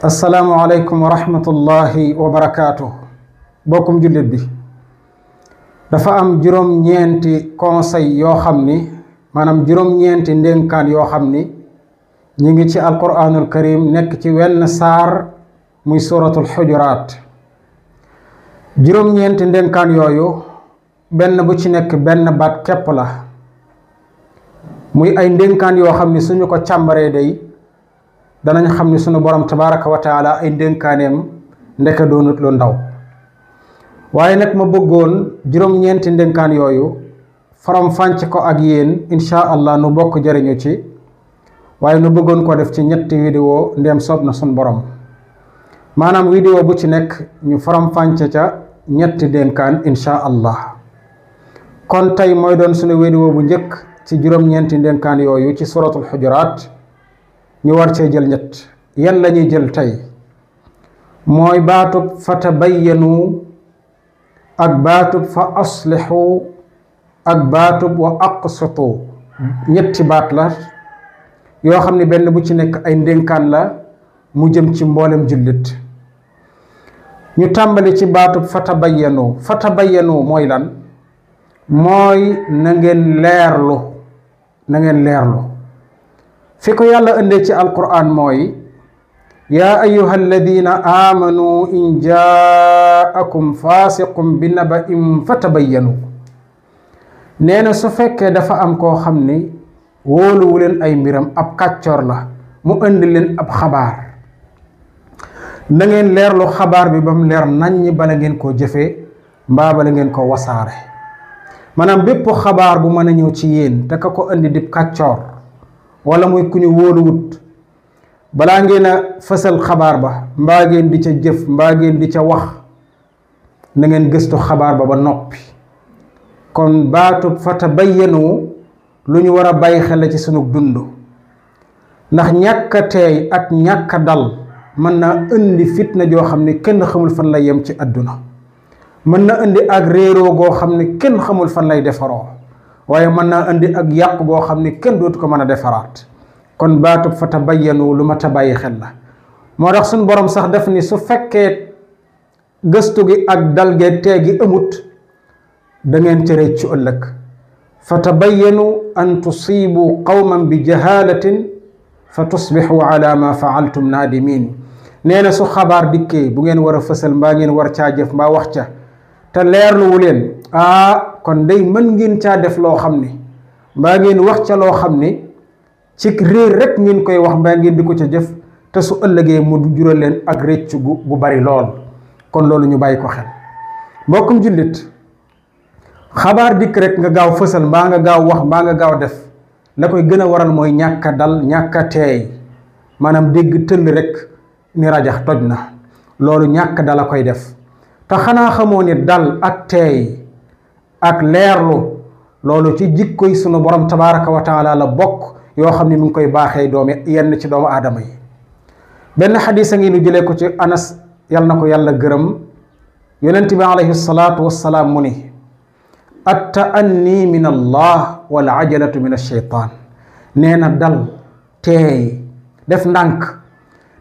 asalaamualeykum wa rahmatullahi wa barakaatu. bokkum jullit bi dafa am juróom-ñeenti conseil yoo xam ni maanaam juróom-ñeenti ndénkaan yoo xam ni ñi ngi ci alquranul karim nekk ci wenn saar muy suratul xujuraat. juróom-ñeenti ndénkaan yooyu benn bu ci nekk benn baat képp la, muy ay ndénkaan yoo xam ni suñu ko càmbaree day danañ xam ni sunu borom tabaraka wa taala ay ndénkaaneem ndeke doonut lu ndaw. waaye nag ma bëggoon juróom-ñeenti ndénkaan yooyu faram fànc ko ak yéen insha allah nu bokk jëriñu ci, waaye nu bëggoon ko def ci ñetti vidéo ndéem soob na sunu borom. maanaam vidéo bu ci nekk ñu faram fànc ca ñetti ndénkaan insha allah. kon tey mooy doon sunu vidéo bu njëkk ci juróom-ñeenti ndénkaan yooyu ci suratul xujuraat. ñu war cee jël ñett. yan la ñuy jël tey mooy baatub fa tabayyanu ak baatub fa aslixu ak baatub wa aqsitu. ñetti baat la yoo xam ne benn bu ci nekk ay ndénkaan la mu jëm ci mboolem jullit. ñu tàmbali ci baatub fa tabayyanu. fa tabayyanu mooy lan? mooy na ngeen leerlu, na ngeen leerlu. fi ko yàlla indee ci alquran mooy yaa ayuha alladina amanu in jaakum fasiqum bi naba'in fa tabayyanu. nee na su fekkee dafa am koo xam ni wóoluwu leen ay mbiram, ab kàccoor la, mu indi leen ab xabaar, na ngeen leerlu xabaar bi ba mu leer naññ bala ngeen koo jëfee mbaa bala ngeen ko wasaare. maanaam bépp xabaar bu mën a ñëw ci yéen te ka ko indi dib kàccoor wala muy ku ñu wóoluwut, balaa ngeen a fësal xabaar ba mbaa ngeen di ca jëf mbaa ngeen di ca wax, na ngeen gëstu xabaar ba ba noppi. kon baatub fa tabayyanu lu ñu war a bàyyi xel ci sunu dund, ndax ñàkk a teey ak ñàkk a dal mën na indi fitna joo xam ne kenn xamul fan lay yem ci àdduna. mën na indi ak réeroo goo xam ne kenn xamul fan lay defaroo, waaye mën naa indi ak yàq goo xam ne kenn dootu ko mën a defaraat. kon baatub fa tabayyanu lu ma tabayyi xel la. moo tax suñ borom sax def ni su fekkee gëstu gi ak dal gee tee gi amut, da ngeen ci rëccu ëllëg. fa tabayyanu an tusibu qawman bi jahalatin fa tusbixu ala ma faaltum naadimin. nee na su xabaar dikkee bu ngeen war a fësal mbaa ngeen war caa jëf mbaa wax ca te leerluwu leen, kon day mën ngeen caa def loo xam ni mbaa ngeen wax ca loo xam ni ci réer rek ngeen koy wax mbaa ngeen di ko ca jëf, te su ëllëgee mu jural leen ak réccu gu bari lool. kon loolu ñu bàyyi ko xel. mbokkum jullit, xabaar dikk rek nga gaaw fësal mbaa nga gaaw wax mbaa nga gaaw def, la koy gën a waral mooy ñàkk a dal, ñàkk a teey. maanaam dégg tëll rek ni rajax toj na, loolu ñàkk dal a koy def. te xanaa xamoo ni dal ak teey ak leerlu loolu ci jikkoy sunu borom tabaraka wa taala la bokk, yoo xam ne mu ngi koy baaxee yenn ci doomu aadama yi. benn xadis a ngi nu jëlee ko ci Anas, yal na ko yàlla gërëm. yonent bi alayhi salaatu wassalaam mu ni at-ta'anni min allah wal ajalatu min ash-shaytaan. nee na dal teey def ndànk,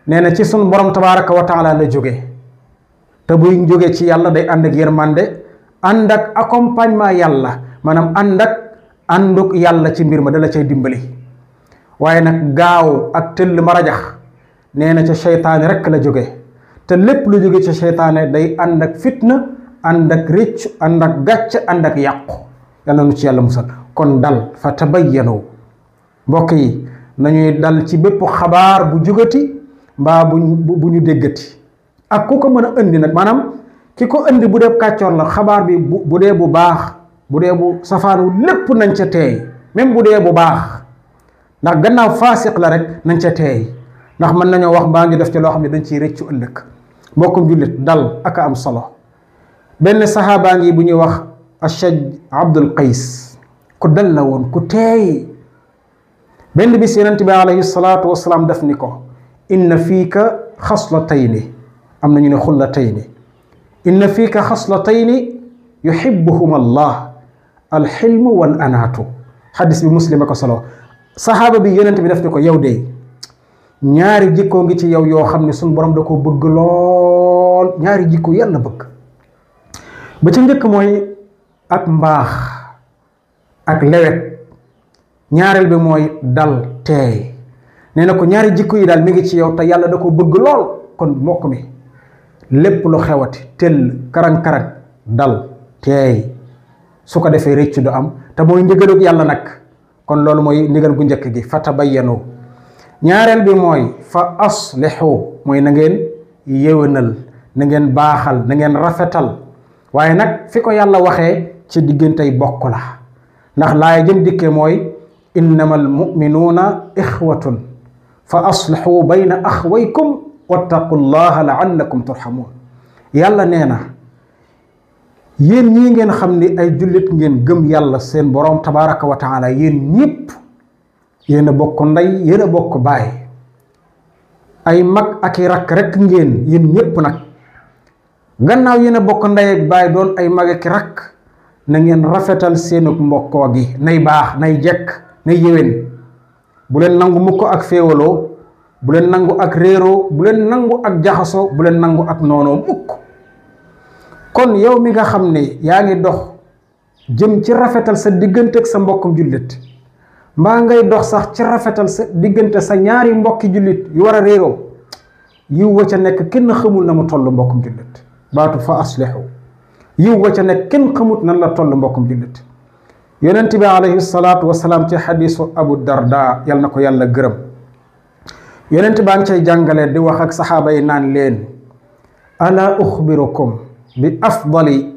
nee na ci sunu borom tabaraka wa taala la jóge, te buy jóge ci yàlla day ànd ak yërmande, ànd ak accompagnement yàlla, maanaam ànduk yàlla ci mbir ma dala cay dimbali. waaye nag gaaw ak tëll ma rajax, nee na ca seytaane rekk la jóge, te lépp lu jóge ca seytaane day ànd ak fitna, ànd ak réccu, ànd ak gàcc, ànd ak yàqu. yàlla nu ci yàlla musal. kon dal fa tabayyanu. mbokk yi nañuy dal ci bépp xabaar bu jógati mbaa bu ñu déggati ak ku ko mën a indi nag. maanaam ki ko indi bu dee kàccoor la, xabaar bi bu dee bu baax, bu dee bu safaanu, lépp nañ ca teey. même bu dee bu baax, ndax gannaaw faasiq la rek nañ ca teey, ndax mën nañoo wax mbaa ngi def ci loo xam ne dañ ciy rëccu ëllëg. mbokkum jullit, dal ak am solo. benn saxaabaa ngi bu ñuy wax Ashaj Abdul Qays, ku dal la woon, ku teey. benn bis yonent bi alayhi salaatu wassalaam def ni ko inna fiika xaslatayni, am na ñu ne xullatayni, inna fiika xaslatayni yuhibbuhum allah alxilmu wal anaatu. xadis bi Muslim ko solo. saxaaba bi yonent bi def ni ko yow de ñaari jikko ngi ci yow yoo xam ne suñu borom da ko bëgg lool, ñaari jikko yàlla bëgg. ba ca njëkk mooy ak mbaax ak lewet, ñaareel bi mooy dal teey. nee na ko ñaari jikko yi daal mi ngi ci yow te yàlla da ko bëgg lool. kon mbokk mi lépp lu xewati tëll karang-karang dal teey, su ko defee rëccu du am, te mooy ndigalug yàlla nag. kon loolu mooy ndigal gu njëkk gi, fa tabayyanu. ñaareel bi mooy fa aslihu, mooy na ngeen yéwénal, na ngeen baaxal, na ngeen rafetal. waaye nag fi ko yàlla waxee ci diggantey bokk la, ndax laay jëm dikkee mooy innamal mu'minuuna ixwatun fa aslihu bayna axwaykum wattaqullaha la'allakum turhamun. yàlla nee na yéen ñii ngeen xam ni ay jullit ngeen gëm yàlla seen boroom tabaraka wa taala, yéen ñépp yéen a bokk ndey, yéen a bokk baay, ay mag ak i rakk rek ngeen yéen ñépp nag. gannaaw yéen a bokk ndey ak baay doon ay mag ak i rakk, na ngeen rafetal seenug mbokkoo gi, nay baax, nay jekk, nay yéwén. bu leen nangu mukk ak féewaloo, bu leen nangu ak réeroo, bu leen nangu ak jaxasoo, bu leen nangu ak noonoo mukk. kon yow mi nga xam ne yaa ngi dox jëm ci rafetal sa diggante ak sa mbokkum jullit, mbaa ngay dox sax ci rafetal sa diggante sa ñaari mbokki jullit yu war a réeroo, yiw wa ca nekk kenn xamul na mu toll mbokkum jullit. baatu fa aslihu, yiw wa ca nekk kenn xamut nan la toll mbokkum jullit. yonent bi alayhi salaatu wasalaam ci xadiisu Abu Darda, yal na ko yàlla gërëm, yonent baa ngi cay jàngale di wax ak saxaaba yi naan leen ala uxbirukum bi afdali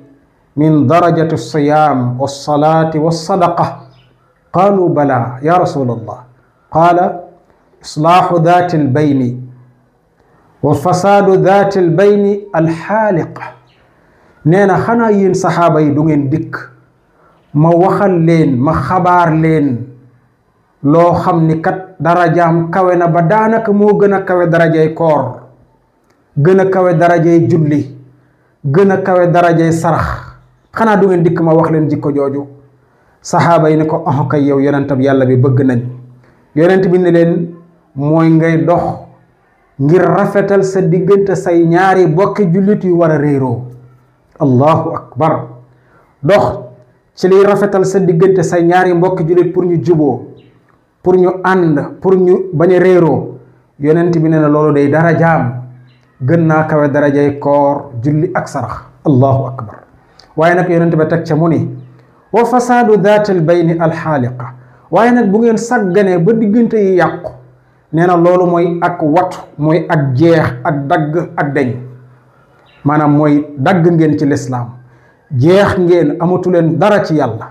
min darajati siyaam wassalaati wassadaqa. qaalu bala ya rasulallah. qaala islaaxu daati albayni wa fasaadu daati albayni alxaaliqa. nee na xanaa yéen saxaaba yi du ngeen dikk ma waxal leen, ma xabaar leen loo xam ni kat darajaam kawe na ba daanaka moo gën a kawe darajay koor, gën a kawe darajay julli, gën a kawe darajay sarax. xanaa du ngeen dikk ma wax leen jikko jooju. saxaaba yi ne ko ah kay yow yonentab yàlla bi bëgg nañ. yonent bi ne leen mooy ngay dox ngir rafetal sa diggante say ñaari bokki jullit yu war a réeroo. allahu akbar. dox ci liy rafetal sa diggante say ñaari mbokki jullit pour ñu juboo, pour ñu ànd, pour ñu bañ a réeroo. yonent bi ne na loolu day darajaam gën naa kawe darajay koor, julli ak sarax. allahu akbar. waaye nag yonent ba teg ca mu ni wa fasaadu daatil bayni alxaaliqa. waaye nag bu ngeen sàgganee ba diggante yi yàqu, nee na loolu mooy ak watu, mooy ak jeex, ak dagg, ak deñ. maanaam mooy dagg ngeen ci lislaam, jeex ngeen, amatu leen dara ci yàlla.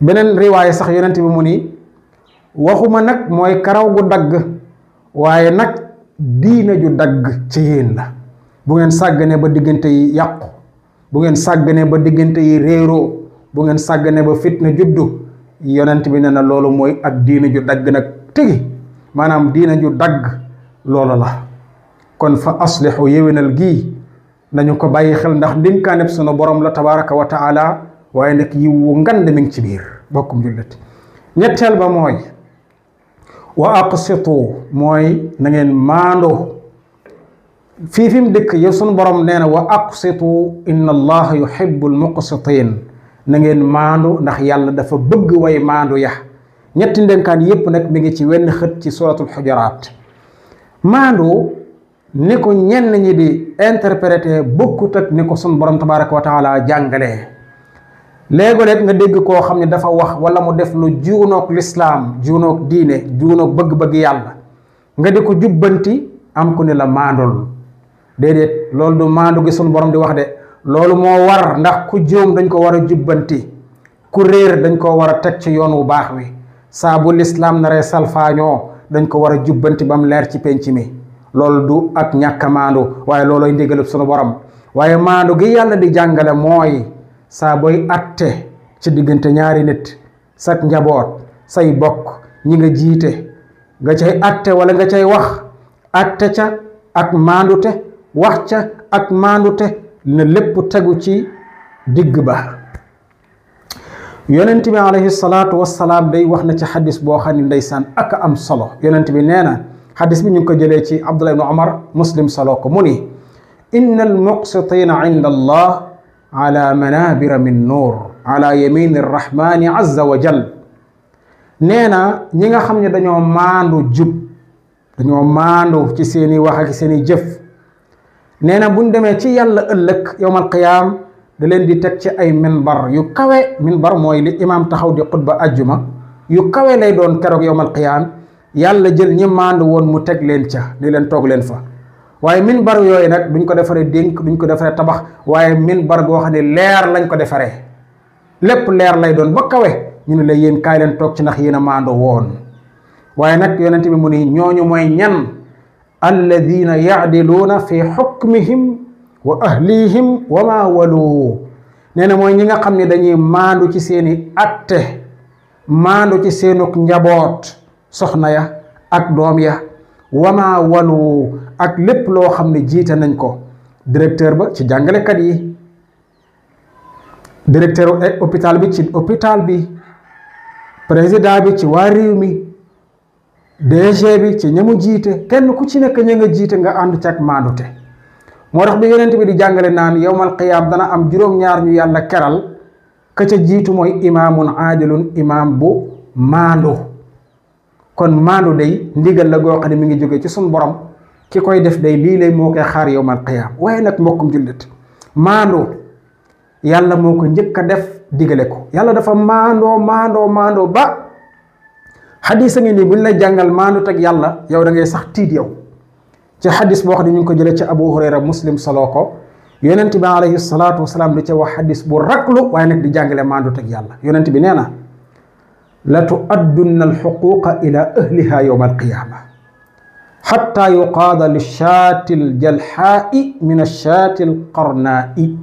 beneen riwaaya sax yonent bi mu ni waxuma nag mooy karaw gu dagg, waaye nag diina ju dagg ci yéen la. bu ngeen sàgganee ba diggante yi yàqu, bu ngeen sàgganee ba diggante yi réeroo, bu ngeen sàgganee ba fitna juddu, yonent bi ne na loolu mooy ak diina ju dagg nag tigi. maanaam diina ju dagg loolu la. kon fa aslihu, yéwénal gii nañu ko bàyyi xel, ndax ndénkaaneb sunu borom la tabaraka wa taala, waaye nag yiwu ngand mi ngi ci biir bokkum jullit. ñetteel ba mooy wa aqsitu, mooy na ngeen maandoo. fi mu dëkk yow sunu borom nee na wa aqsitu inna allaha yuhibbul muqsitin. na ngeen maandu ndax yàlla dafa bëgg way maandu ya. ñetti ndénkaan yépp nag mi ngi ci wenn xët ci suratul xujuraat. maandu ni ko ñenn ñi di interpréter bokkut ak ni ko sunu borom tabaraka wa taala jàngalee. léego-léeg nga dégg koo xam ne dafa wax wala mu def lu juunoog lislaam, juunoog diine, juunoog bëgg-bëgg yàlla, nga di ko jubbanti, am ku ne la maandul. déedéet, loolu du maandu gi sunu borom di wax de. loolu moo war, ndax ku juum dañ ko war a jubbanti, ku réer dañ ko war a teg ci yoon wu baax wi. saa bu lislaam naree salfaañoo dañ ko war a jubbanti ba mu leer ci penc mi. loolu du ak ñàkk a maandu, waaye loolooy ndigalub sunu borom. waaye maandu gi yàlla di jàngale mooy saa booy atte ci diggante ñaari nit, sak njaboot, say bokk, ñi nga jiite, nga cay atte wala nga cay wax, atte ca ak maandute, wax ca ak maandute, ne lépp tegu ci digg ba. yonent bi alayhi salaatu wassalaam day wax na ci xadis boo xam ne ndeysaan ak am solo. yonent bi nee na xadis bi ñu ngi ko jëlee ci Abdullah ibn Umar, Muslim solo ko mu ni inna almuqsitina inda allah ala manabira min nuur ala yamini arrahmani azza wa jal. nee na ñi nga xam ne dañoo maandu jub, dañoo maandu ci seeni wax ak seeni jëf, nee na buñ demee ci yàlla ëllëg yowmal qiyaam da leen di teg ci ay minbar yu kawe. minbar mooy li imaam taxaw di xutba ajjuma, yu kawe lay doon keroog yowmal qiyaam. yàlla jël ñi maandu woon mu teg leen ca ni leen toog leen fa. waaye minbar yooyu nag duñ ko defaree dénk, duñ ko defaree tabax, waaye minbar goo xam ne leer lañ ko defaree, lépp leer lay doon ba kawe. ñu ne la yéen kaay leen toog ci ndax yéen a maandu woon. waaye nag yonent bi mu ni ñooñu mooy ñan? alladina yaadiluuna fi xukmihim wa ahlihim wa ma walu. nee na mooy ñi nga xam ne dañuy maandu ci seeni atte, maandu ci seenuk njaboot, soxna ya ak doom ya, wa ma walu ak lépp loo xam ne jiite nañ ko. directeur ba ci jàngalekat yi, directeur hôpital bi ci hôpital bi, président bi ci waa réew mi, DG bi ci ñamu jiite, kenn ku ci nekk ña nga jiite nga ànd ci ak maandute. moo tax bi yonent bi di jàngale naan yowmal qiyaam dana am juróom-ñaar ñu yàlla keral, ka ca jiitu mooy imaamun aadilun, imaam bu maandu. kon maandu day ndigal la goo xam ne mi ngi jóge ci suñ borom, ki koy def day lii lay moo koy xaar yowmal qiyaam. waaye nag mbokkum jullit, maandu yàlla moo ko njëkk a def digale ko. yàlla dafa maandoo ba xadis a ngi nii buñ la jàngal maandu teg yàlla yow da ngay sax tiit yow. ci xadis boo xam ne ñu ngi ko jëlee ci Abu Hurayra, Muslim solo ko, yonent bi alayhi salaatu wasalaam di ca wax xadis bu raklu waaye nag di jàngale maandu teg yàlla. yonent bi nee na la tuaddunna alxuquqa ila ahliha yowma alqiyaama xatta yuqaada li shaati aljalxaai min ashaati alqarnaai.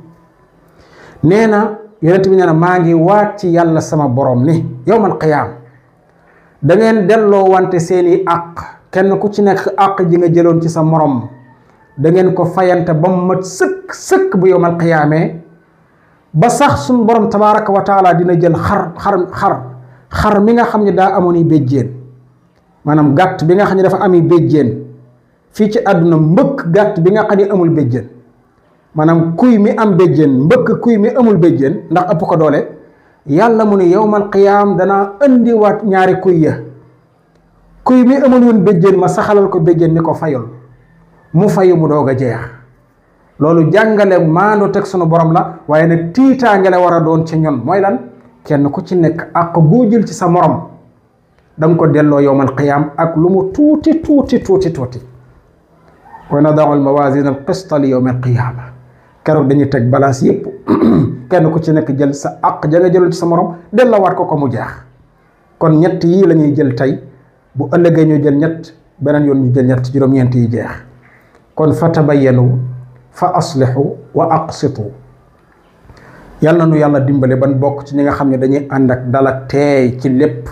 nee na yonent bi nee na maa ngi waat ci yàlla sama borom ni yowmal qiyaam da ngeen delloo wante seeni àq, kenn ku ci nekk àq ji nga jëloon ci sa morom da ngeen ko fayante ba mu mat sëkk bu yowmal qiyaamee. ba sax suñ borom tabaraka wa taala dina jël xar mi nga xam ne daa amoon i béjjéen, maanaam gàtt bi nga xam ne dafa ami béjjéen fii ci àdduna, mbëkk gàtt bi nga xam ne amul béjjéen, maanaam kuy mi am béjjéen mbëkk kuy mi amul béjjéen ndax ëpp ko doole. yàlla mu ne yowmal qiyaam danaa indiwaat ñaari kuy ya, kuy mi amul woon béjjéen ma saxalal ko béjjéen ni ko fayul, mu fayu mu doog a jeex. loolu jàngale maandu teg sunu borom la, waaye nag tiitaange la war a doon ci ñun. mooy lan? kenn ku ci nekk ak goo jël ci sa morom da nga ko delloo yowmal qiyaam ak lu mu tuuti. wa nadaau almawasina alqista li yowmi alqiyaama. keroog dañuy teg balance yépp kenn ku ci nekk jël sa àq ja nga jëlul ci sa morom delloowaat ko mu jeex. kon ñett yii la ñuy jël tey, bu ëllëgee ñu jël ñett, beneen yoon ñu jël ñett, juróom-ñeent yi jeex. kon fa tabayyanu fa aslihu wa aqsitu. yàlla na nu yàlla dimbale ban bokk ci ñi nga xam ne dañuy ànd ak dal ak teey ci lépp.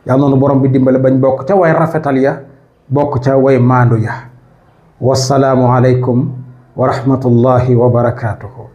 yàlla na nu borom bi dimbale bañ bokk ca way rafetal ya, bokk ca way maandu ya. wassalaamu aleykum wa rahmatullahi wa barakaatuhu.